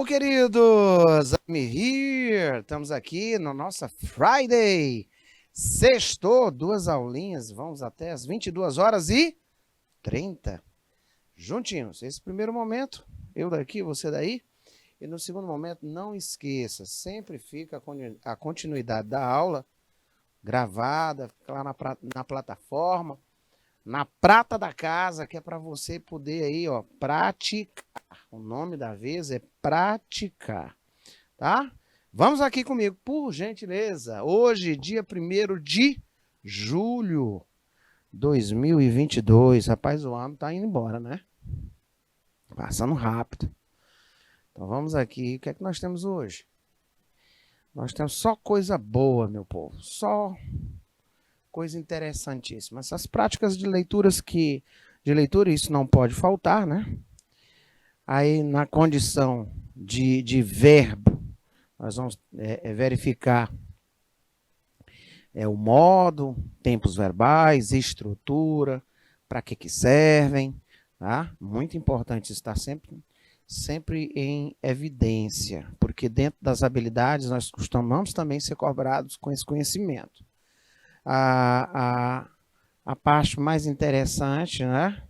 queridos! I'm here! Estamos aqui na nossa Friday. Sextou, 2 aulinhas. Vamos até as 22h30. Juntinhos. Esse primeiro momento, eu daqui, você daí. E no segundo momento, não esqueça, sempre fica a continuidade da aula gravada, fica lá na plataforma, na prata da casa, que é para você poder aí, ó, praticar. O nome da vez é praticar, tá? Vamos aqui comigo, por gentileza. Hoje, dia 1º de julho de 2022. Rapaz, o ano tá indo embora, né? Passando rápido. Então vamos aqui. O que é que nós temos hoje? Nós temos só coisa boa, meu povo. Só coisa interessantíssima. Essas práticas de leitura, isso não pode faltar, né? Aí, na condição de verbo, nós vamos verificar o modo, tempos verbais, estrutura, para que servem, tá? Muito importante estar sempre em evidência, porque dentro das habilidades nós costumamos também ser cobrados com esse conhecimento. A parte mais interessante, né?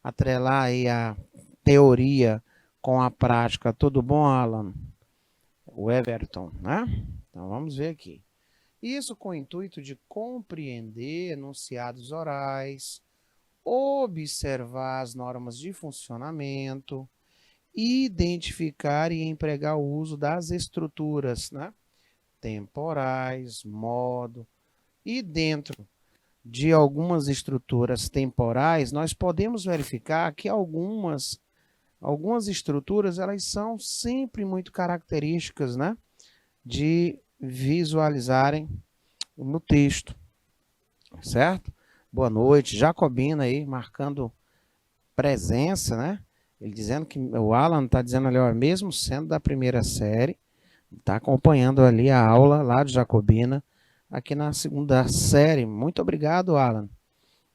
Atrelar aí a teoria com a prática. Tudo bom, Alan? O Everton, né? Então vamos ver aqui. Isso com o intuito de compreender enunciados orais, observar as normas de funcionamento, identificar e empregar o uso das estruturas, né? Temporais, modo, e dentro de algumas estruturas temporais, nós podemos verificar que algumas estruturas, elas são sempre muito características, né, de visualizarem no texto, certo? Boa noite, Jacobina aí, marcando presença, né? Ele dizendo que, o Alan está dizendo ali, ó, mesmo sendo da primeira série, está acompanhando ali a aula lá de Jacobina, aqui na segunda série. Muito obrigado, Alan.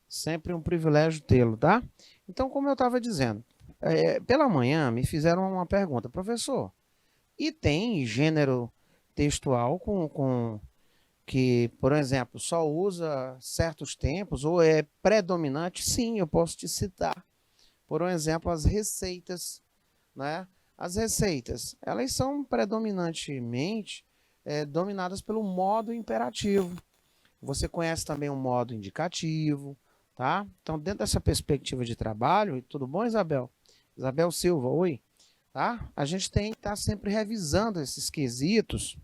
Sempre um privilégio tê-lo, tá? Então, como eu estava dizendo, pela manhã me fizeram uma pergunta, professor, e tem gênero textual que, por exemplo, só usa certos tempos ou é predominante? Sim, eu posso te citar. Por exemplo, as receitas, né? As receitas, elas são predominantemente dominadas pelo modo imperativo. Você conhece também o modo indicativo, tá? Então, dentro dessa perspectiva de trabalho, tudo bom, Isabel? Isabel Silva, oi. Tá? A gente tem que estar sempre revisando esses quesitos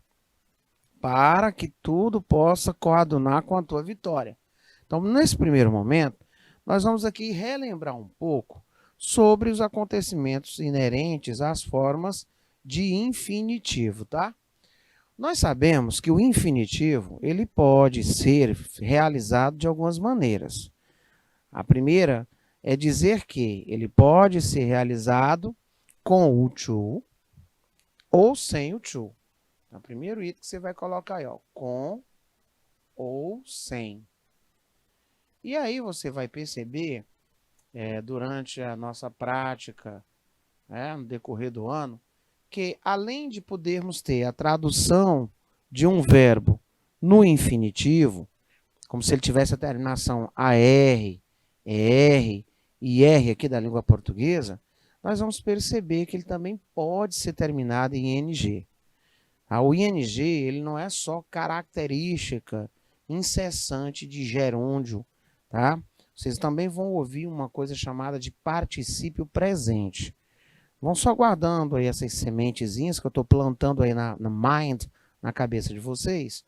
para que tudo possa coadunar com a tua vitória. Então, nesse primeiro momento, nós vamos aqui relembrar um pouco sobre os acontecimentos inerentes às formas de infinitivo, tá? Nós sabemos que o infinitivo, ele pode ser realizado de algumas maneiras. A primeira é dizer que ele pode ser realizado com o to ou sem o to. Então, o primeiro item que você vai colocar aí, ó, com ou sem. E aí você vai perceber, durante a nossa prática, no decorrer do ano, que além de podermos ter a tradução de um verbo no infinitivo, como se ele tivesse a terminação AR, ER e R aqui da língua portuguesa, nós vamos perceber que ele também pode ser terminado em ING. O ING, ele não é só característica incessante de gerúndio, tá? Vocês também vão ouvir uma coisa chamada de particípio presente. Vão só guardando aí essas sementezinhas que eu estou plantando aí na mind, na cabeça de vocês,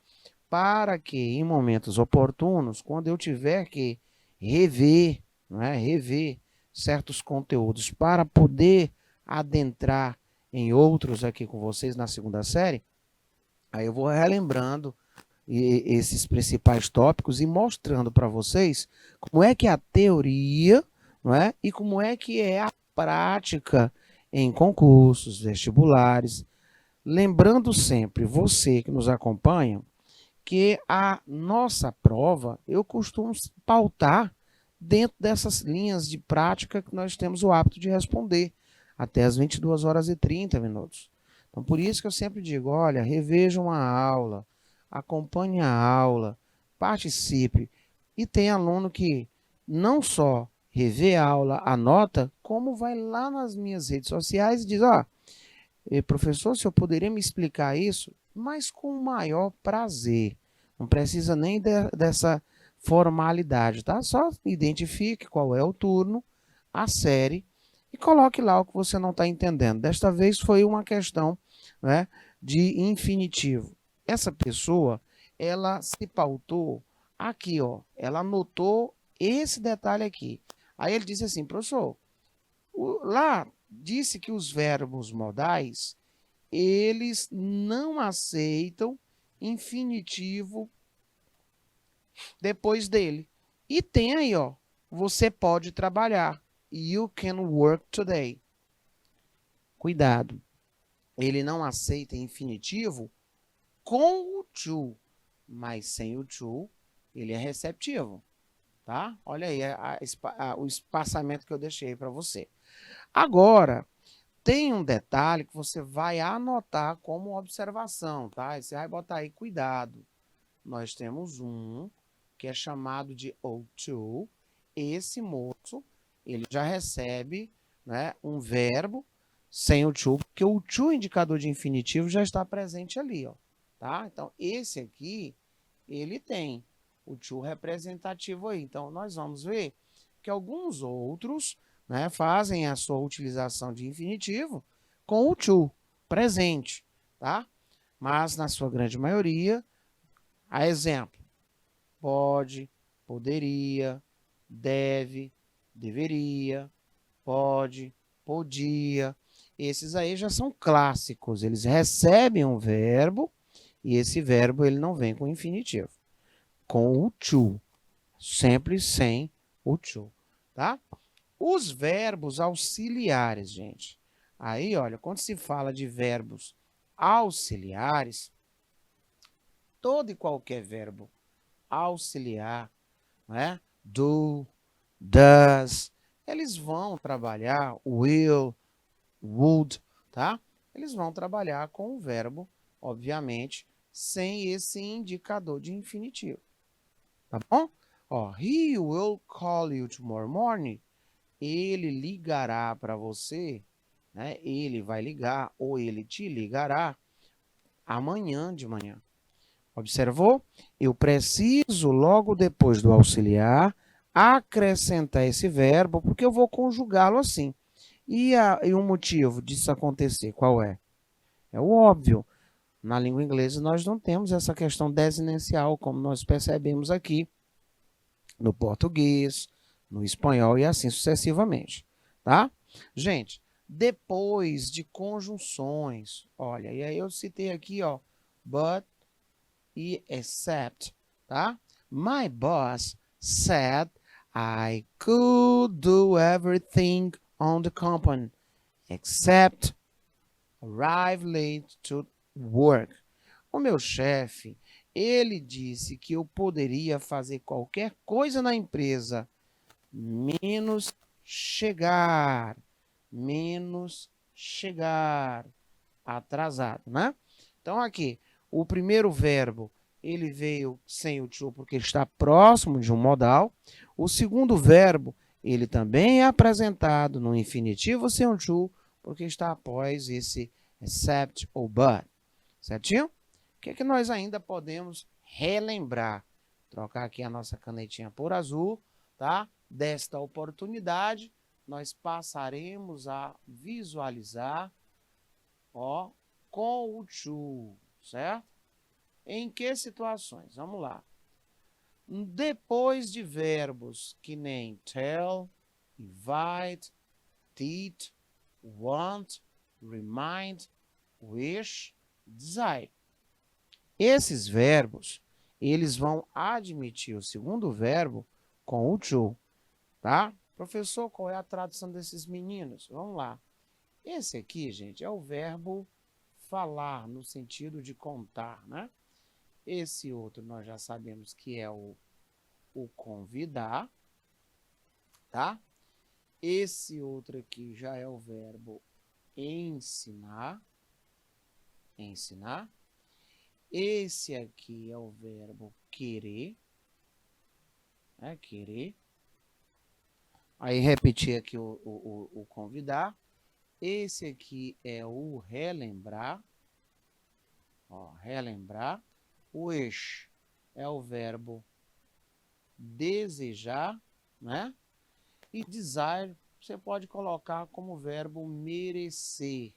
para que em momentos oportunos, quando eu tiver que rever certos conteúdos para poder adentrar em outros aqui com vocês na segunda série, aí eu vou relembrando esses principais tópicos e mostrando para vocês como é que é a teoria, e como é que é a prática em concursos, vestibulares. Lembrando sempre, você que nos acompanha, que a nossa prova, eu costumo pautar dentro dessas linhas de prática que nós temos o hábito de responder, até as 22h30. Então, por isso que eu sempre digo, olha, reveja uma aula, acompanhe a aula, participe. E tem aluno que não só revê a aula, anota, como vai lá nas minhas redes sociais e diz, ó, professor, se eu poderia me explicar isso, mas com o maior prazer. Não precisa nem dessa formalidade, tá? Só identifique qual é o turno, a série e coloque lá o que você não está entendendo. Desta vez foi uma questão, né, de infinitivo. Essa pessoa, ela se pautou aqui, ó, ela anotou esse detalhe aqui. Aí ele disse assim, professor, lá disse que os verbos modais, eles não aceitam infinitivo depois dele. E tem aí, ó, você pode trabalhar. You can work today. Cuidado. Ele não aceita infinitivo com o to, mas sem o to, ele é receptivo, tá? Olha aí o espaçamento que eu deixei para você. Agora, tem um detalhe que você vai anotar como observação, tá? Você vai botar aí, cuidado. Nós temos um que é chamado de O2. Esse moço, ele já recebe, né, um verbo sem o to, porque o to, indicador de infinitivo, já está presente ali, ó, tá? Então, esse aqui, ele tem o to representativo aí. Então, nós vamos ver que alguns outros, né, fazem a sua utilização de infinitivo com o to presente, tá? Mas, na sua grande maioria, a exemplo, pode, poderia, deve, deveria, pode, podia. Esses aí já são clássicos. Eles recebem um verbo e esse verbo ele não vem com infinitivo. Com o to. Sempre sem o to. Tá? Os verbos auxiliares, gente. Aí, olha, quando se fala de verbos auxiliares, todo e qualquer verbo auxiliar, né? Do, does, eles vão trabalhar will, would, tá? Eles vão trabalhar com o verbo, obviamente, sem esse indicador de infinitivo, tá bom? Ó, he will call you tomorrow morning. Ele ligará para você, né? Ele vai ligar ou ele te ligará amanhã de manhã. Observou? Eu preciso, logo depois do auxiliar, acrescentar esse verbo, porque eu vou conjugá-lo assim. E o motivo disso acontecer, qual é? É o óbvio. Na língua inglesa, nós não temos essa questão desinencial, como nós percebemos aqui no português, no espanhol e assim sucessivamente. Tá? Gente, depois de conjunções, olha, e aí eu citei aqui, ó, but e except, tá? My boss said I could do everything on the company except arrive late to work. O meu chefe, ele disse que eu poderia fazer qualquer coisa na empresa, menos chegar atrasado, né? Então aqui, o primeiro verbo, ele veio sem o to porque está próximo de um modal. O segundo verbo, ele também é apresentado no infinitivo sem o to, porque está após esse except ou but. Certinho? O que é que nós ainda podemos relembrar? Trocar aqui a nossa canetinha por azul, tá? Desta oportunidade, nós passaremos a visualizar, ó, com o to, certo? Em que situações? Vamos lá. Depois de verbos que nem tell, invite, teach, want, remind, wish, desire. Esses verbos, eles vão admitir o segundo verbo com o to, tá? Professor, qual é a tradução desses meninos? Vamos lá. Esse aqui, gente, é o verbo falar, no sentido de contar, né? Esse outro nós já sabemos que é o convidar, tá? Esse outro aqui já é o verbo ensinar. ensinar. Esse aqui é o verbo querer, né? Querer. Aí repetir aqui o convidar. Esse aqui é o relembrar. Ó, relembrar. O wish é o verbo desejar, né? E desire você pode colocar como verbo merecer.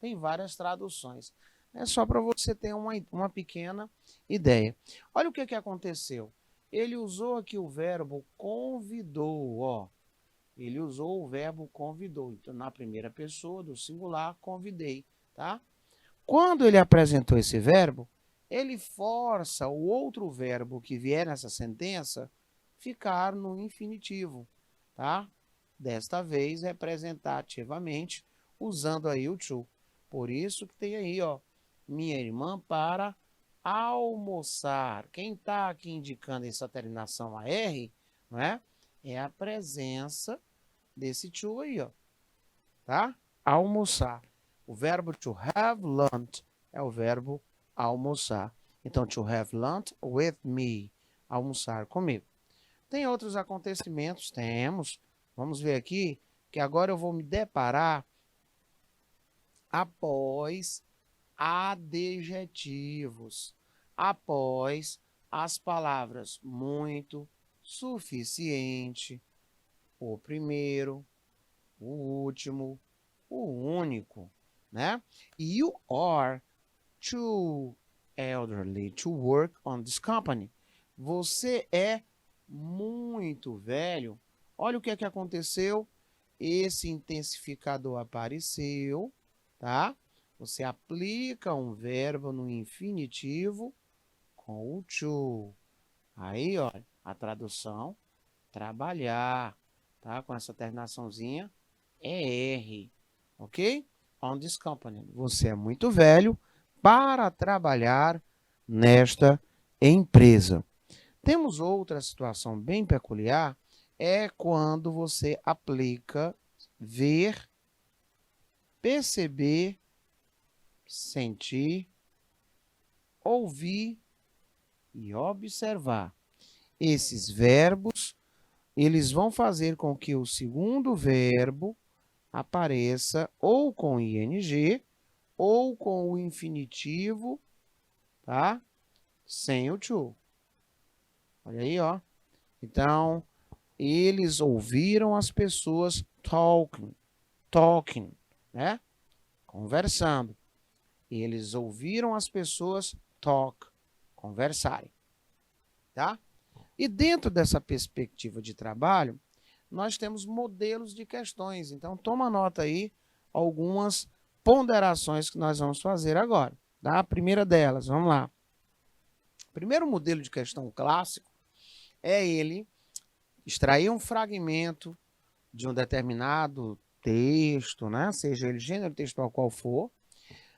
Tem várias traduções. É só para você ter uma pequena ideia. Olha o que aconteceu. Ele usou aqui o verbo convidou, ó. Ele usou o verbo convidou. Então, na primeira pessoa do singular, convidei, tá? Quando ele apresentou esse verbo, ele força o outro verbo que vier nessa sentença ficar no infinitivo, tá? Desta vez, representativamente, usando aí o to. Por isso que tem aí, ó, minha irmã para almoçar. Quem está aqui indicando essa terminação AR, não é? É a presença desse to aí, ó, tá? Almoçar. O verbo to have lunch é o verbo almoçar. Então, to have lunch with me. Almoçar comigo. Tem outros acontecimentos? Temos. Vamos ver aqui, que agora eu vou me deparar após adjetivos. Após as palavras muito, suficiente, o primeiro, o último, o único, né? You are too elderly to work on this company. Você é muito velho. Olha o que aconteceu. Esse intensificador apareceu, tá? Você aplica um verbo no infinitivo com o to. Aí, ó, a tradução, trabalhar, tá? Com essa terminaçãozinha, é R, ok? On this company. Você é muito velho para trabalhar nesta empresa. Temos outra situação bem peculiar, é quando você aplica ver, perceber, sentir, ouvir e observar. Esses verbos, eles vão fazer com que o segundo verbo apareça ou com ing ou com o infinitivo, tá? Sem o to. Olha aí, ó. Então, eles ouviram as pessoas talking, né? Conversando. Eles ouviram as pessoas conversarem, tá? E dentro dessa perspectiva de trabalho, nós temos modelos de questões. Então, toma nota aí algumas ponderações que nós vamos fazer agora, tá? A primeira delas, vamos lá. O primeiro modelo de questão clássico é ele extrair um fragmento de um determinado texto, né? Seja ele gênero textual qual for,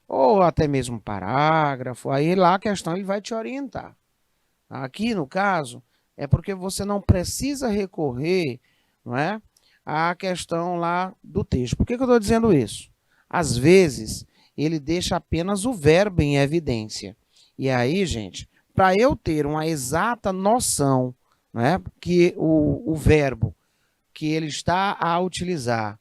ou até mesmo parágrafo, aí lá a questão ele vai te orientar. Aqui, no caso, é porque você não precisa recorrer, não é, à questão lá do texto. Por que eu estou dizendo isso? Às vezes, ele deixa apenas o verbo em evidência. E aí, gente, para eu ter uma exata noção, não é, que o verbo que ele está a utilizar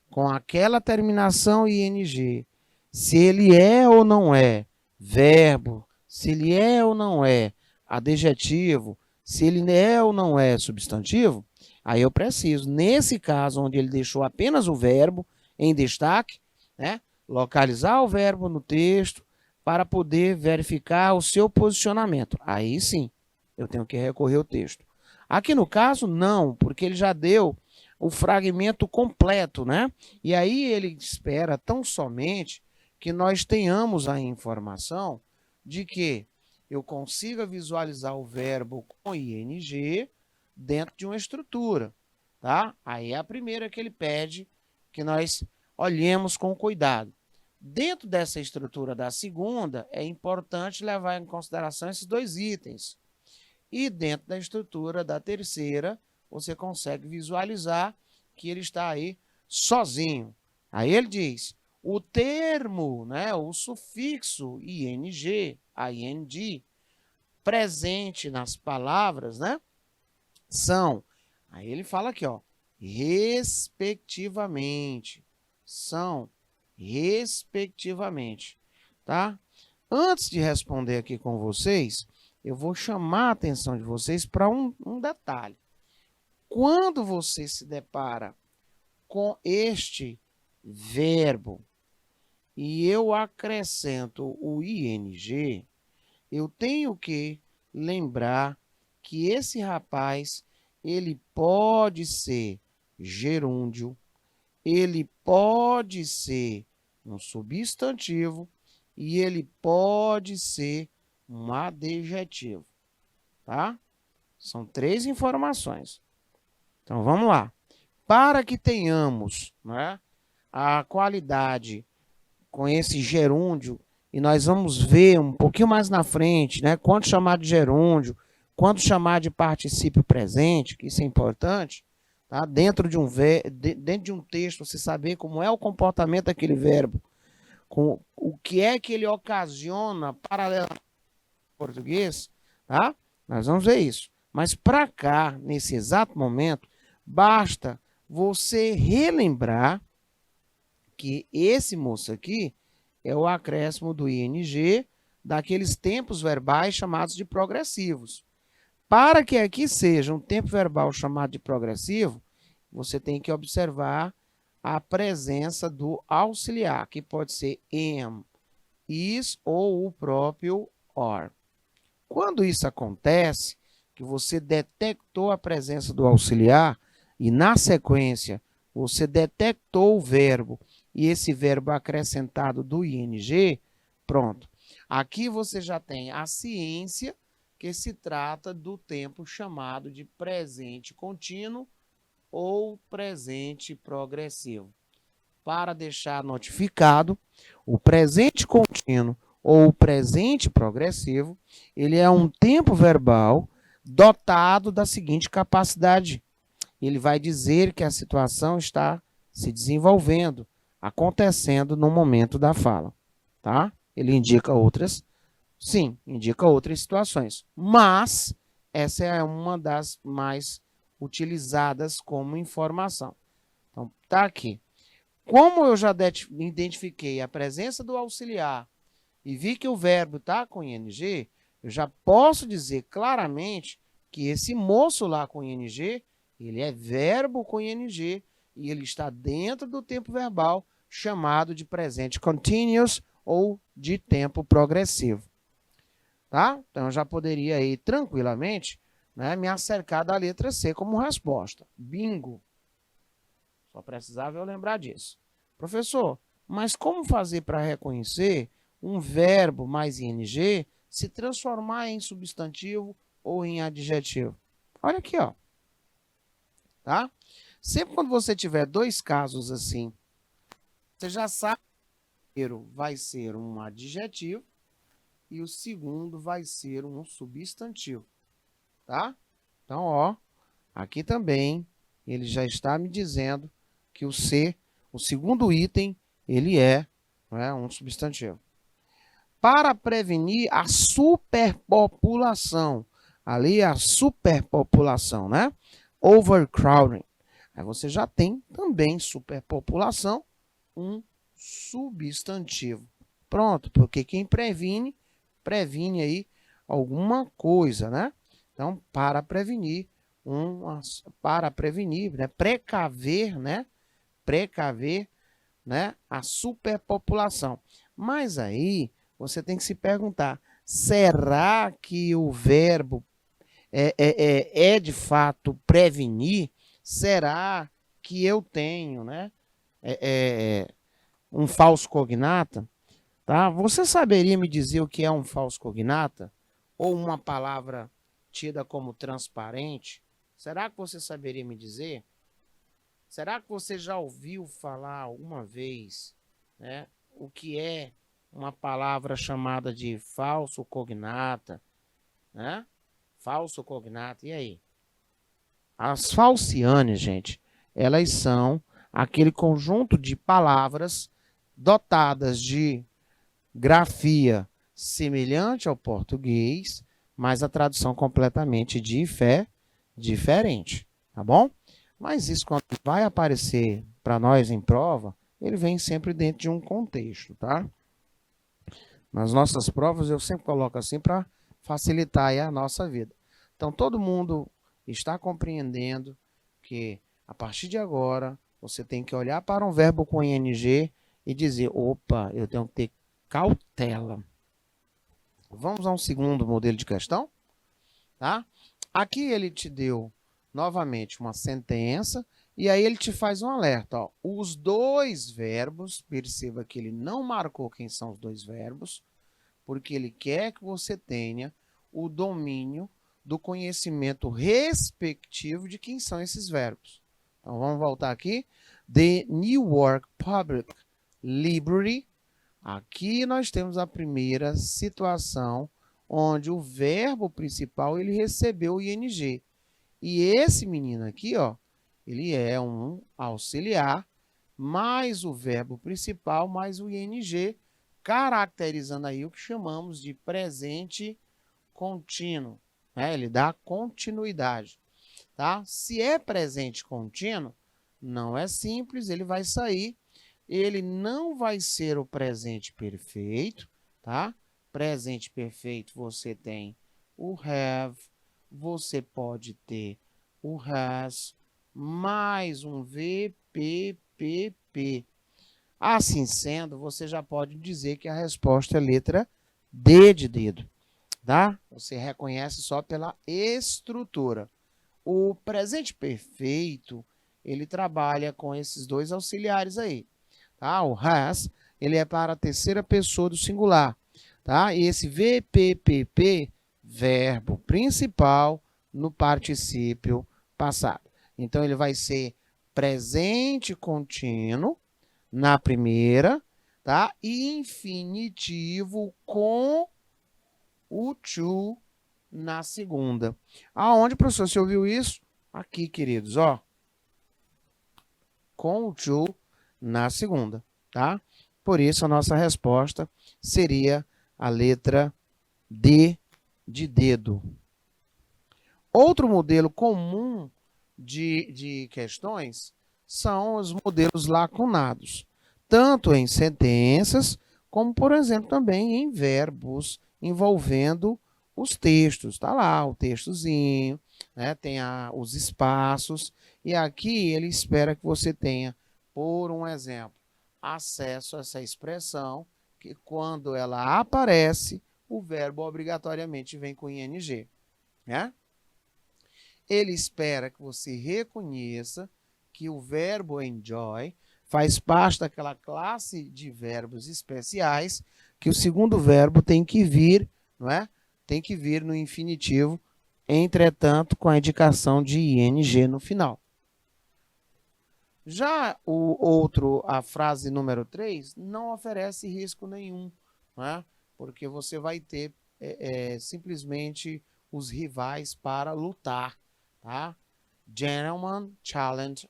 com aquela terminação ing, se ele é ou não é verbo, se ele é ou não é adjetivo, se ele é ou não é substantivo, aí eu preciso, nesse caso onde ele deixou apenas o verbo em destaque, né, localizar o verbo no texto para poder verificar o seu posicionamento. Aí sim, eu tenho que recorrer ao texto. Aqui no caso, não, porque ele já deu o fragmento completo, né? E aí ele espera tão somente que nós tenhamos a informação de que eu consiga visualizar o verbo com ing dentro de uma estrutura, tá? Aí é a primeira que ele pede que nós olhemos com cuidado. Dentro dessa estrutura da segunda, é importante levar em consideração esses dois itens. E dentro da estrutura da terceira, você consegue visualizar que ele está aí sozinho. Aí ele diz, O termo, né, o sufixo ing, presente nas palavras, né, são, aí ele fala aqui, ó, respectivamente, são, respectivamente, tá? Antes de responder aqui com vocês, eu vou chamar a atenção de vocês para um detalhe. Quando você se depara com este verbo e eu acrescento o ing, eu tenho que lembrar que esse rapaz, ele pode ser gerúndio, ele pode ser um substantivo e ele pode ser um adjetivo, tá? São 3 informações. Então, vamos lá. Para que tenhamos, né, a qualidade com esse gerúndio, e nós vamos ver um pouquinho mais na frente, né, quando chamar de gerúndio, quando chamar de particípio presente, que isso é importante, tá? Dentro de um texto, você saber como é o comportamento daquele verbo, com o que é que ele ocasiona paralelamente ao português, tá? Nós vamos ver isso. Mas para cá, nesse exato momento, basta você relembrar que esse moço aqui é o acréscimo do ing daqueles tempos verbais chamados de progressivos. Para que aqui seja um tempo verbal chamado de progressivo, você tem que observar a presença do auxiliar, que pode ser am, is ou o próprio are. Quando isso acontece, que você detectou a presença do auxiliar e na sequência você detectou o verbo e esse verbo acrescentado do ing, pronto. Aqui você já tem a ciência que se trata do tempo chamado de presente contínuo ou presente progressivo. Para deixar notificado, o presente contínuo ou o presente progressivo, ele é um tempo verbal dotado da seguinte capacidade. Ele vai dizer que a situação está se desenvolvendo, acontecendo no momento da fala, tá? Ele indica outras, sim, indica outras situações, mas essa é uma das mais utilizadas como informação. Então, tá aqui. Como eu já identifiquei a presença do auxiliar e vi que o verbo está com ing, eu já posso dizer claramente que esse moço lá com ing, ele é verbo com ing e ele está dentro do tempo verbal chamado de presente continuous ou de tempo progressivo. Tá? Então, eu já poderia aí tranquilamente, né, me acercar da letra C como resposta. Bingo! Só precisava eu lembrar disso. Professor, mas como fazer para reconhecer um verbo mais ing se transformar em substantivo ou em adjetivo? Olha aqui, ó. Tá? Sempre quando você tiver 2 casos assim, você já sabe que o primeiro vai ser um adjetivo e o segundo vai ser um substantivo. Tá? Então, ó, aqui também ele já está me dizendo que o C, o segundo item, ele é, né, um substantivo. Para prevenir a superpopulação, ali a superpopulação, né? Overcrowding. Aí você já tem também superpopulação, um substantivo. Pronto, porque quem previne, previne aí alguma coisa, né? Então, para prevenir, né? Precaver, né? Precaver, né? A superpopulação. Mas aí você tem que se perguntar, será que o verbo é de fato prevenir? Será que eu tenho, né? Um falso cognata? Tá? Você saberia me dizer o que é um falso cognata? Ou uma palavra tida como transparente? Será que você saberia me dizer? Será que você já ouviu falar alguma vez, né, o que é uma palavra chamada de falso cognata? Né? Falso cognata, e aí? As falcianes, gente, elas são aquele conjunto de palavras dotadas de grafia semelhante ao português, mas a tradução completamente diferente, tá bom? Mas isso, quando vai aparecer para nós em prova, ele vem sempre dentro de um contexto, tá? Nas nossas provas eu sempre coloco assim para facilitar aí a nossa vida. Então todo mundo está compreendendo que a partir de agora você tem que olhar para um verbo com ing e dizer, opa, eu tenho que ter cautela. Vamos a um segundo modelo de questão, tá? Aqui ele te deu novamente uma sentença e aí ele te faz um alerta, ó. Os dois verbos, perceba que ele não marcou quem são os dois verbos, porque ele quer que você tenha o domínio do conhecimento respectivo de quem são esses verbos. Então vamos voltar aqui. The Newark Public Library. Aqui nós temos a primeira situação onde o verbo principal ele recebeu o ing. E esse menino aqui, ó, ele é um auxiliar, mais o verbo principal, mais o ing, caracterizando aí o que chamamos de presente contínuo, né? Ele dá continuidade, tá? Se é presente contínuo, não é simples, ele vai sair, ele não vai ser o presente perfeito, tá? Presente perfeito você tem o have, você pode ter o has, mais um VPPP. Assim sendo, você já pode dizer que a resposta é letra D de dedo, tá? Você reconhece só pela estrutura. O presente perfeito, ele trabalha com esses dois auxiliares aí, tá? O has, ele é para a terceira pessoa do singular, tá? E esse VPPP, verbo principal no particípio passado. Então, ele vai ser presente contínuo na primeira, tá? E infinitivo com o to na segunda. Aonde, professor, você ouviu isso? Aqui, queridos, ó. Com o to na segunda, tá? Por isso, a nossa resposta seria a letra D de dedo. Outro modelo comum de questões são os modelos lacunados, tanto em sentenças, como, por exemplo, também em verbos envolvendo os textos. Está lá o textozinho, né? Tem os espaços, e aqui ele espera que você tenha, por um exemplo, acesso a essa expressão, que quando ela aparece, o verbo obrigatoriamente vem com ing, né? Ele espera que você reconheça que o verbo enjoy faz parte daquela classe de verbos especiais que o segundo verbo tem que vir, não é? Tem que vir no infinitivo, entretanto, com a indicação de ing no final. Já a frase número 3, não oferece risco nenhum, não é? Porque você vai ter simplesmente os rivais para lutar, tá? Gentlemen challenge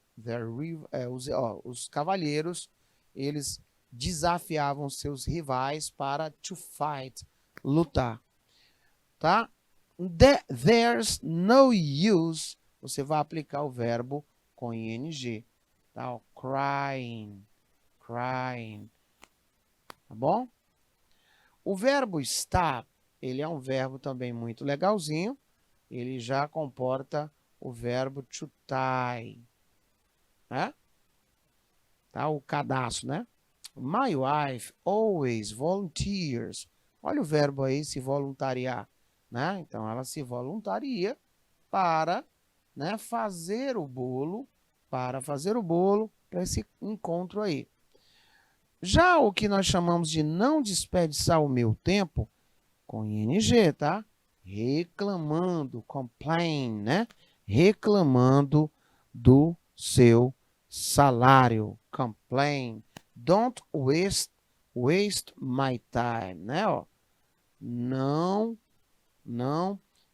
os cavalheiros, eles desafiavam seus rivais para to fight, lutar, tá? There's no use, você vai aplicar o verbo com ing, tá? Crying, tá bom? O verbo stop, ele é um verbo também muito legalzinho, ele já comporta o verbo to tie, né? Tá? O cadastro, né? My wife always volunteers. Olha o verbo aí, se voluntariar, né? Então, ela se voluntaria para, né, fazer o bolo, para esse encontro aí. Já o que nós chamamos de não desperdiçar o meu tempo, com ing, tá? Reclamando, complain, né? Reclamando do seu salário, complain. Don't waste my time, né? Ó, não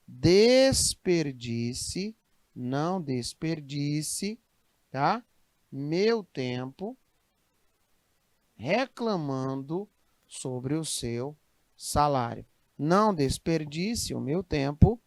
desperdice, tá? Meu tempo reclamando sobre o seu salário. Não desperdice o meu tempo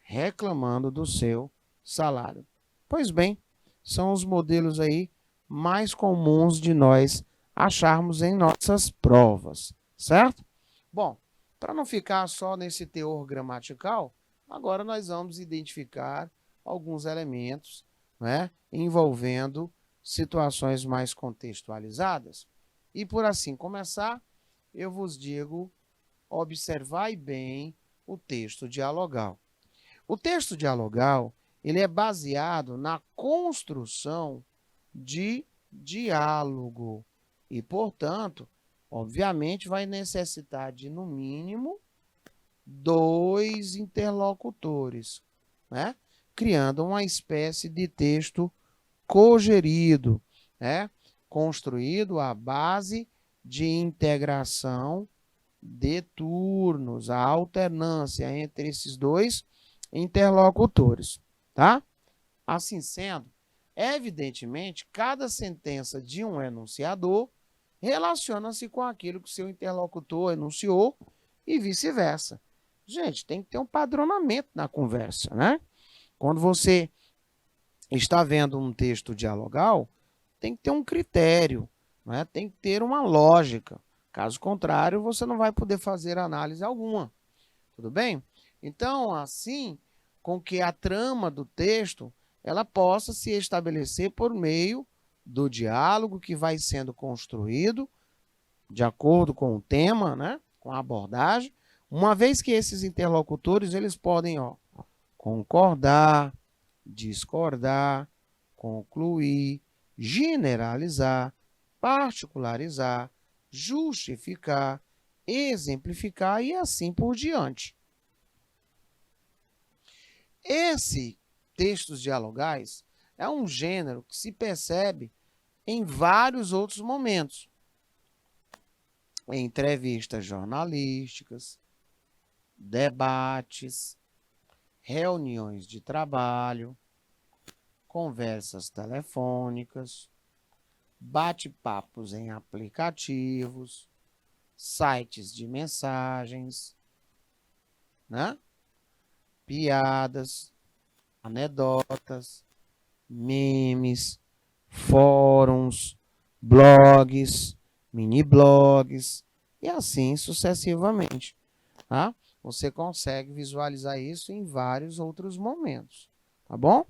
reclamando do seu salário. Pois bem, são os modelos aí mais comuns de nós acharmos em nossas provas, certo? Bom, para não ficar só nesse teor gramatical, agora nós vamos identificar alguns elementos, né, envolvendo situações mais contextualizadas. E por assim começar, eu vos digo, observai bem o texto dialogal. O texto dialogal, ele é baseado na construção de diálogo e, portanto, obviamente vai necessitar de, no mínimo, 2 interlocutores, né? Criando uma espécie de texto cogerido, né? Construído à base de integração de turnos, a alternância entre esses 2 interlocutores, tá? Assim sendo, evidentemente, cada sentença de um enunciador relaciona-se com aquilo que o seu interlocutor enunciou e vice-versa. Gente, tem que ter um padronamento na conversa, né? Quando você está vendo um texto dialogal, tem que ter um critério, né? Tem que ter uma lógica. Caso contrário, você não vai poder fazer análise alguma. Tudo bem? Então, assim, com que a trama do texto ela possa se estabelecer por meio do diálogo que vai sendo construído de acordo com o tema, né? Com a abordagem, uma vez que esses interlocutores eles podem concordar, discordar, concluir, generalizar, particularizar, justificar, exemplificar e assim por diante. Esse textos dialogais é um gênero que se percebe em vários outros momentos. Entrevistas jornalísticas, debates, reuniões de trabalho, conversas telefônicas, bate-papos em aplicativos, sites de mensagens, né? Piadas, anedotas, memes, fóruns, blogs, mini-blogs e assim sucessivamente. Tá? Você consegue visualizar isso em vários outros momentos. Tá bom?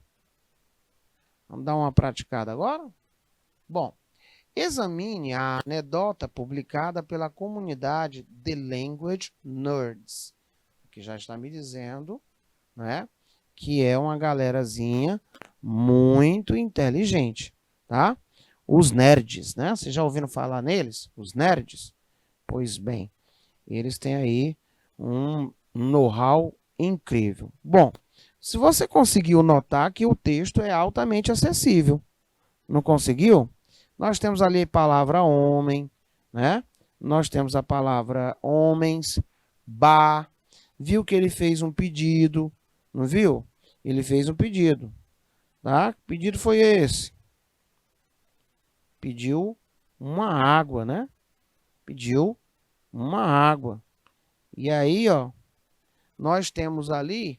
Vamos dar uma praticada agora? Bom, examine a anedota publicada pela comunidade The Language Nerds, que já está me dizendo, né, que é uma galerazinha muito inteligente, tá? Os nerds, né? Vocês já ouviram falar neles? Os nerds? Pois bem, eles têm aí um know-how incrível. Bom, se você conseguiu notar que o texto é altamente acessível, não conseguiu? Nós temos ali a palavra homem, né? Nós temos a palavra homens, bar. Viu que ele fez um pedido, não viu? Ele fez um pedido, tá? Que pedido foi esse? Pediu uma água, né? Pediu uma água. E aí, ó, nós temos ali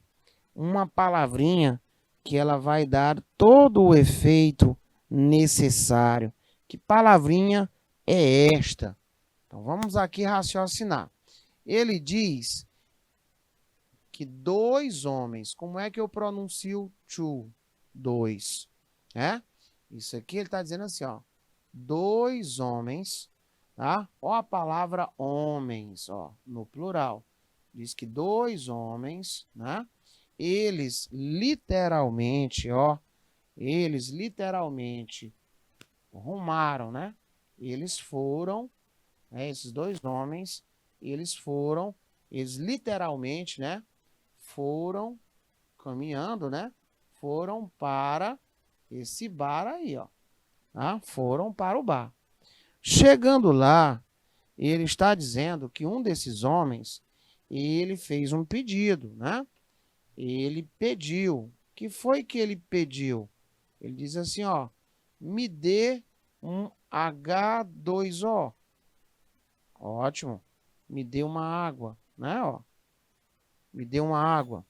uma palavrinha que ela vai dar todo o efeito necessário. Que palavrinha é esta? Então vamos aqui raciocinar. Ele diz que 2 homens, como é que eu pronuncio two? 2, né? Isso aqui ele está dizendo assim, ó, 2 homens, tá? Ó a palavra homens, ó, no plural. Diz que 2 homens, né? Eles literalmente, ó, eles literalmente rumaram, né? Eles foram, né? Esses 2 homens, eles literalmente, né? Foram caminhando, né? Foram para esse bar aí, ó. Tá? Foram para o bar. Chegando lá, ele está dizendo que um desses homens, ele fez um pedido, né? Ele pediu. O que foi que ele pediu? Ele diz assim, ó, me dê H2O. Ótimo. Me deu uma água, né? Ó. Me deu uma água.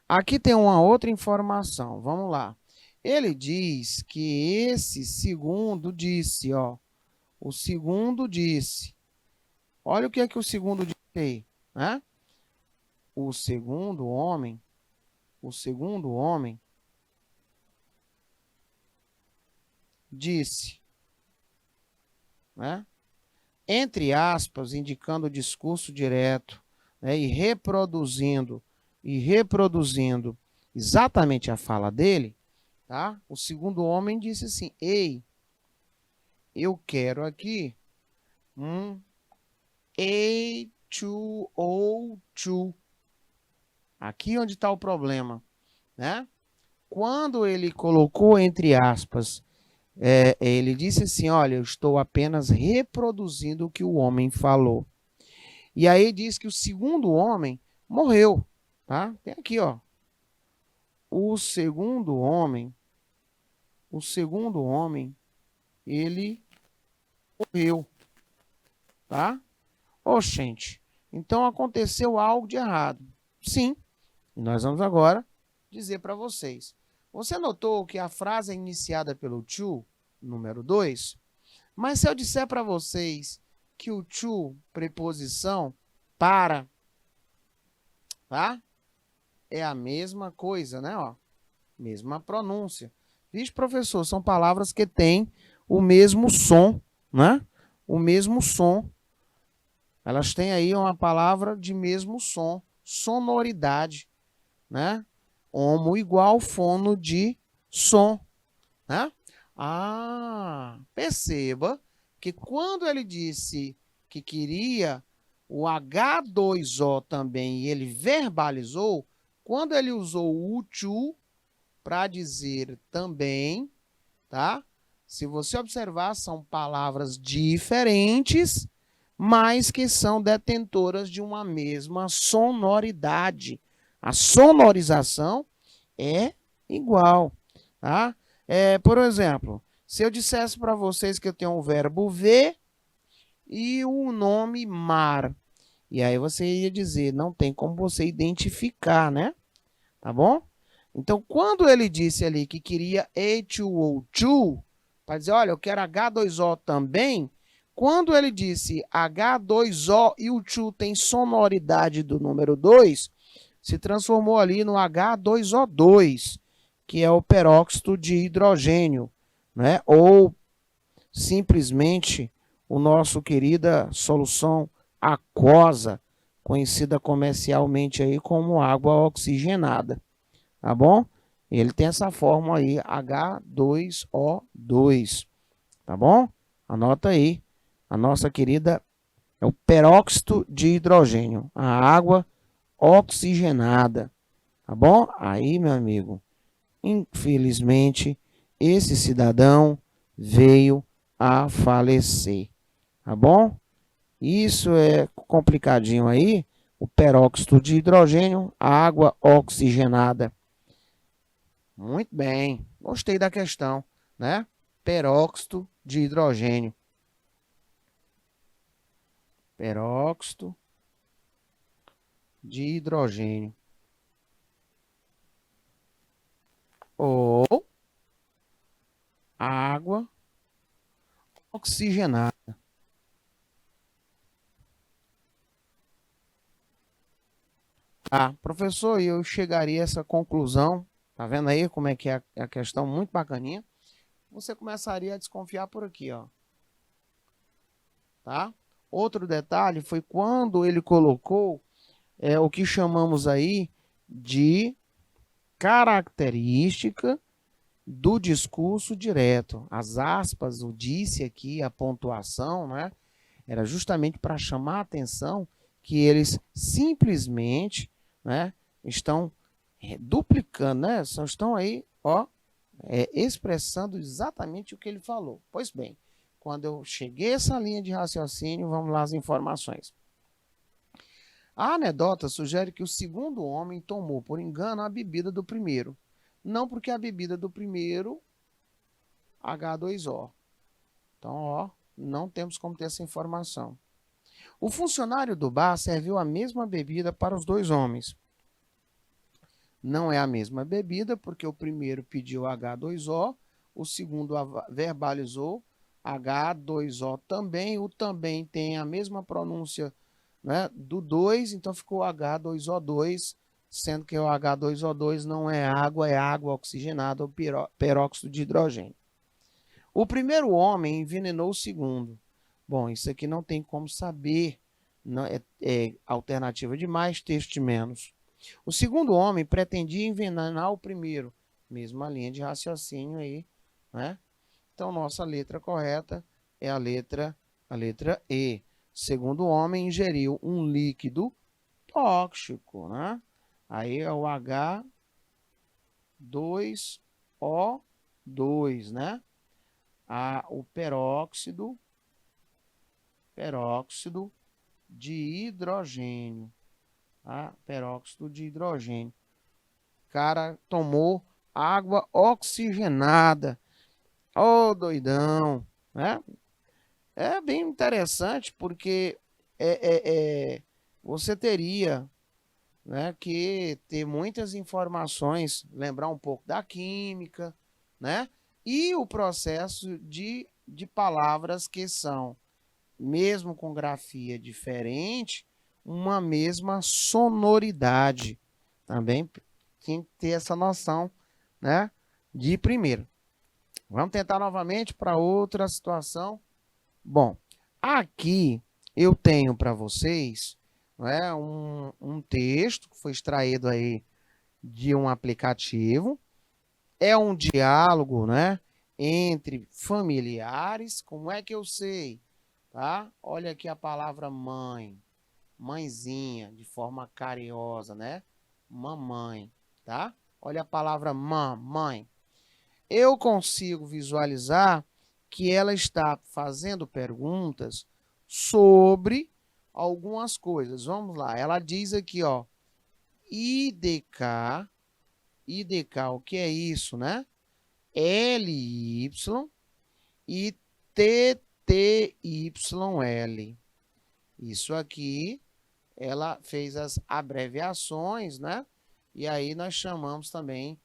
Aqui tem uma outra informação. Vamos lá. Ele diz que esse segundo disse, ó. O segundo disse. Olha o que é que o segundo disse aí, né? O segundo homem disse, né? Entre aspas, indicando o discurso direto, né? E reproduzindo exatamente a fala dele, tá? O segundo homem disse assim: ei, eu quero aqui um H2O2. Aqui onde está o problema, né? Quando ele colocou entre aspas, ele disse assim, olha, eu estou apenas reproduzindo o que o homem falou. E aí diz que o segundo homem morreu, tá? Tem aqui, ó. O segundo homem, ele morreu, tá? Oxente, então aconteceu algo de errado. Sim, e nós vamos agora dizer para vocês. Você notou que a frase é iniciada pelo to, número 2? Mas se eu disser para vocês que o to, preposição, para, tá? É a mesma coisa, né? Ó, mesma pronúncia. Vixe, professor, são palavras que têm o mesmo som, né? O mesmo som. Elas têm aí uma palavra de mesmo som, sonoridade, né? Homo igual fono de som, né? Ah, perceba que quando ele disse que queria o H2O também e ele verbalizou, quando ele usou o to para dizer também, tá? Se você observar, são palavras diferentes, mas que são detentoras de uma mesma sonoridade. A sonorização é igual, tá? Por exemplo, se eu dissesse para vocês que eu tenho o verbo ver e o nome mar, e aí você ia dizer, não tem como você identificar, né? Tá bom? Então, quando ele disse ali que queria H2O2, para dizer, olha, eu quero H2O também, quando ele disse H2O e o 2 tem sonoridade do número 2, se transformou ali no H2O2, que é o peróxido de hidrogênio, né? Ou simplesmente o nosso querida solução aquosa, conhecida comercialmente aí como água oxigenada, tá bom? Ele tem essa fórmula aí, H2O2, tá bom? Anota aí, a nossa querida é o peróxido de hidrogênio, a água oxigenada, tá bom? Aí, meu amigo, infelizmente, esse cidadão veio a falecer, tá bom? Isso é complicadinho aí, o peróxido de hidrogênio, a água oxigenada. Muito bem, gostei da questão, né? Peróxido de hidrogênio. Peróxido de hidrogênio. Ou água oxigenada. Ah, professor, eu chegaria a essa conclusão, tá vendo aí como é que é a questão muito bacaninha? Você começaria a desconfiar por aqui, ó. Tá? Outro detalhe foi quando ele colocou o que chamamos aí de característica do discurso direto. As aspas, o disse aqui, a pontuação, né? Era justamente para chamar a atenção que eles simplesmente, né, estão duplicando, né? Só estão aí, ó, expressando exatamente o que ele falou. Pois bem, quando eu cheguei a essa linha de raciocínio, vamos lá as informações. A anedota sugere que o segundo homem tomou por engano a bebida do primeiro. Não porque a bebida do primeiro, H2O, Então, ó, não temos como ter essa informação. O funcionário do bar serviu a mesma bebida para os dois homens. Não é a mesma bebida, porque o primeiro pediu H2O, o segundo verbalizou H2O também. O também tem a mesma pronúncia, né, do 2, então ficou H2O2, sendo que o H2O2 não é água oxigenada ou peróxido de hidrogênio. O primeiro homem envenenou o segundo. Bom, isso aqui não tem como saber, não, é alternativa de mais, texto de menos. O segundo homem pretendia envenenar o primeiro. Mesma linha de raciocínio aí, né? Então, nossa letra correta é a letra E. Segundo homem ingeriu um líquido tóxico, né? Aí é o H2O2, né? O peróxido de hidrogênio. Tá? Peróxido de hidrogênio. O cara tomou água oxigenada. Ô, doidão, né? É bem interessante porque você teria, né, que ter muitas informações, lembrar um pouco da química, né? E o processo de palavras que são, mesmo com grafia diferente, uma mesma sonoridade. Também tem que ter essa noção, né, de primeiro. Vamos tentar novamente para outra situação. Bom, aqui eu tenho para vocês, né, um texto que foi extraído aí de um aplicativo. É um diálogo, né, entre familiares. Como é que eu sei? Tá? Olha aqui a palavra mãe, mãezinha, de forma carinhosa, né? Mamãe, tá? Olha a palavra mãe. Eu consigo visualizar que ela está fazendo perguntas sobre algumas coisas. Vamos lá, ela diz aqui, ó, IDK, o que é isso, né? LY e TTYL. Isso aqui, ela fez as abreviações, né? E aí nós chamamos também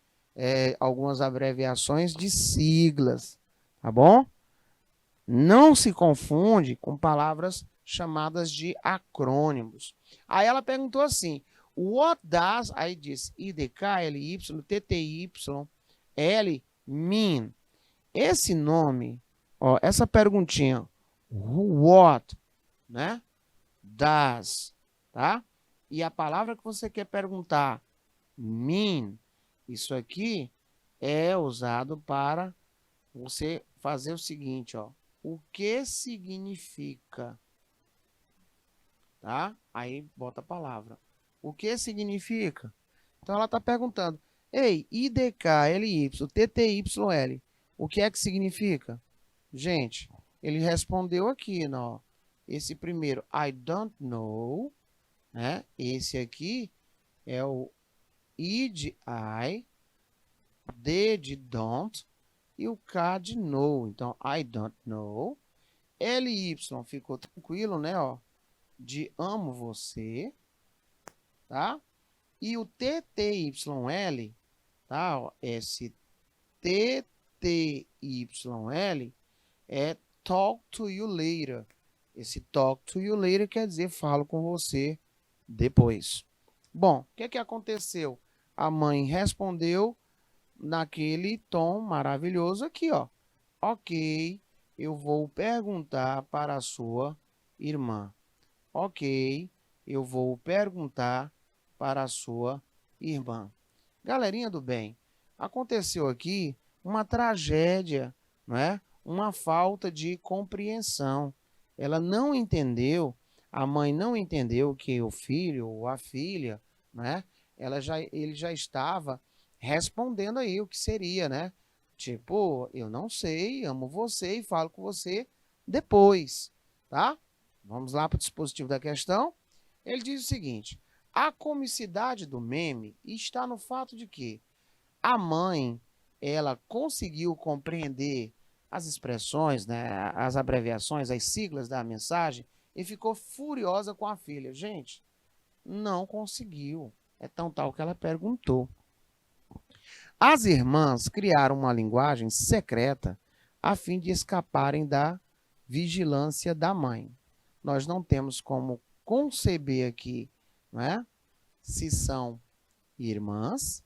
algumas abreviações de siglas, tá bom? Não se confunde com palavras chamadas de acrônimos. Aí ela perguntou assim, what does, aí diz IDK, LY, TTY, L, mean? Esse nome, ó, essa perguntinha, what, né? Does, tá? E a palavra que você quer perguntar, mean, isso aqui é usado para você fazer o seguinte, ó. O que significa? Tá? Aí bota a palavra. O que significa? Então ela está perguntando, ei, IDK, LY, TTYL, o que é que significa? Gente, ele respondeu aqui, ó. Esse primeiro, I don't know, né? Esse aqui é o I de I, D de don't e o K de know. Então, I don't know. LY ficou tranquilo, né? Ó, de amo você, tá? E o TTYL, tá? Ó, esse TTYL é talk to you later. Esse talk to you later quer dizer falo com você depois. Bom, o que aconteceu? A mãe respondeu naquele tom maravilhoso aqui, ó. Ok, eu vou perguntar para a sua irmã. Ok, eu vou perguntar para a sua irmã. Galerinha do bem, aconteceu aqui uma tragédia, não é? Uma falta de compreensão. Ela não entendeu, a mãe não entendeu que o filho ou a filha, né? Ele já estava respondendo aí o que seria, né? Tipo, eu não sei, amo você e falo com você depois, tá? Vamos lá para o dispositivo da questão. Ele diz o seguinte, a comicidade do meme está no fato de que a mãe, ela conseguiu compreender as expressões, né, as abreviações, as siglas da mensagem e ficou furiosa com a filha. Gente, não conseguiu. É tão tal que ela perguntou. As irmãs criaram uma linguagem secreta a fim de escaparem da vigilância da mãe. Nós não temos como conceber aqui, não é? Se são irmãs,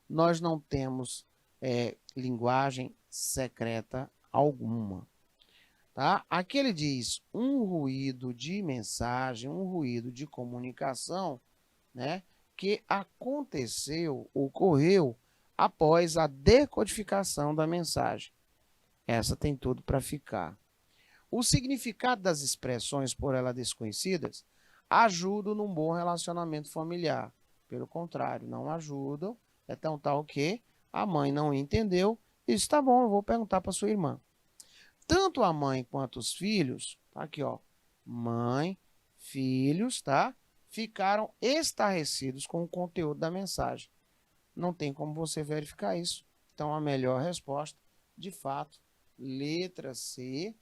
nós não temos linguagem secreta alguma. Tá? Aqui ele diz um ruído de mensagem, um ruído de comunicação, né, que ocorreu após a decodificação da mensagem. Essa tem tudo para ficar. O significado das expressões por ela desconhecidas ajudam num bom relacionamento familiar. Pelo contrário, não ajudam. É tão tal que a mãe não entendeu e disse, tá bom, eu vou perguntar para sua irmã. Tanto a mãe quanto os filhos, tá aqui, ó, mãe, filhos, tá? Ficaram estarrecidos com o conteúdo da mensagem. Não tem como você verificar isso. Então, a melhor resposta, de fato, letra C,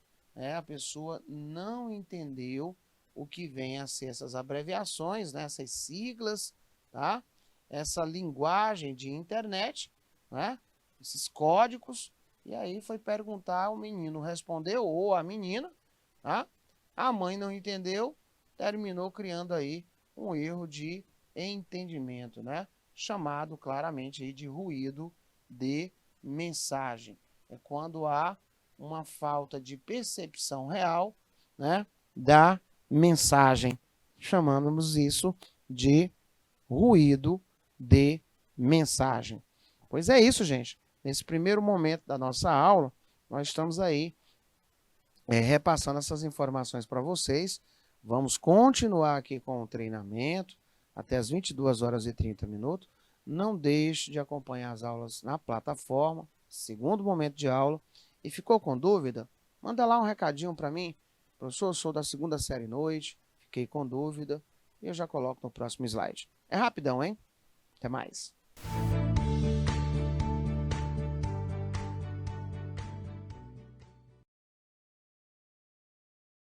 a pessoa não entendeu o que vem a ser essas abreviações, né? Essas siglas, tá? Essa linguagem de internet, né? Esses códigos. E aí foi perguntar, o menino respondeu, ou a menina, tá? A mãe não entendeu, terminou criando aí um erro de entendimento, né? Chamado claramente aí de ruído de mensagem. É quando há uma falta de percepção real, né, da mensagem. Chamamos isso de ruído de mensagem. Pois é isso, gente. Nesse primeiro momento da nossa aula, nós estamos aí repassando essas informações para vocês. Vamos continuar aqui com o treinamento até as 22h30. Não deixe de acompanhar as aulas na plataforma, segundo momento de aula. E ficou com dúvida? Manda lá um recadinho para mim. Professor, eu sou da segunda série noite, fiquei com dúvida e eu já coloco no próximo slide. É rapidão, hein? Até mais.